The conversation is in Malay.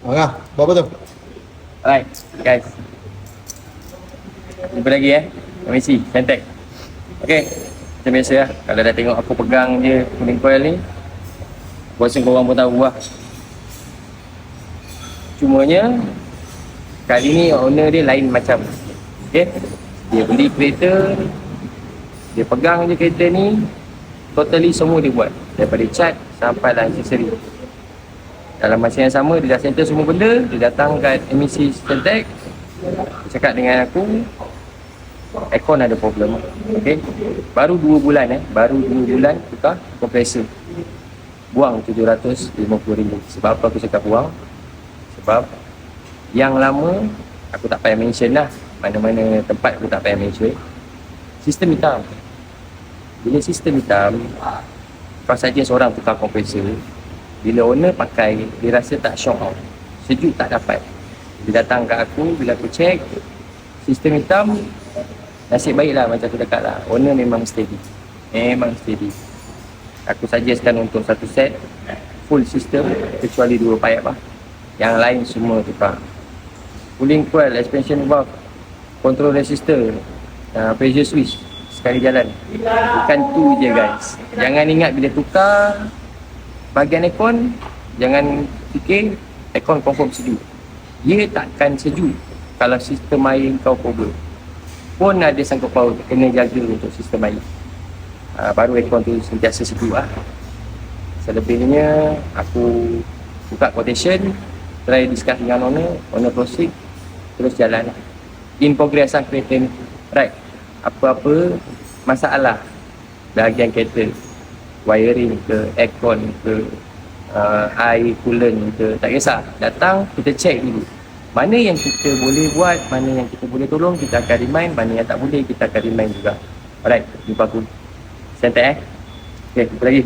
Berapa tu? Alright, guys. Jumpa lagi MSC, Sentec. Okay, macam biasa lah. Kalau dah tengok aku pegang je cooling coil ni, aku rasa korang pun tahu lah. Cumanya, kali ni owner dia lain macam. Okay, dia beli kereta, dia pegang je kereta ni, totally semua dia buat. Daripada cat sampai lah aksesori. Dalam masa yang sama, dia dah settle semua benda. Dia datang kat MSC Sentec, dia cakap dengan aku, aircon ada problem. Okay, baru 2 bulan baru 2 bulan tukar kompresor, buang RM750. Sebab apa aku cakap buang? Sebab yang lama aku tak payah mention lah, mana-mana tempat aku tak payah mention. Sistem hitam. Bila sistem hitam, kau saja seorang tukar kompresor, bila owner pakai, dia rasa tak shock out, sejuk tak dapat. Dia datang kat aku, bila aku check sistem hitam, nasib baiklah macam aku cakap lah, owner memang steady. Aku suggestkan untuk satu set full system, kecuali 2 pipe lah. Yang lain semua tukar. Cooling coil, expansion valve, control resistor, pressure switch, sekali jalan. Bukan tu je guys. Jangan ingat bila tukar bahagian aircon, jangan fikir aircon confirm sejuk. Dia takkan sejuk kalau sistem air kau problem. Pun ada sangkut paut, kena jaga untuk sistem air. Baru aircon tu sentiasa sejuk lah. Selebihnya aku buka quotation, try discuss dengan owner proceed, terus jalan. In progress lah kereta ni. Right, apa-apa masalah bahagian kereta, wiring ke, aircon ke, air coolant ke, tak kisah, datang kita check dulu mana yang kita boleh buat, mana yang kita boleh tolong, kita akan remind. Mana yang tak boleh, kita akan remind juga. Alright, jumpa aku Sentec. Okay, jumpa lagi.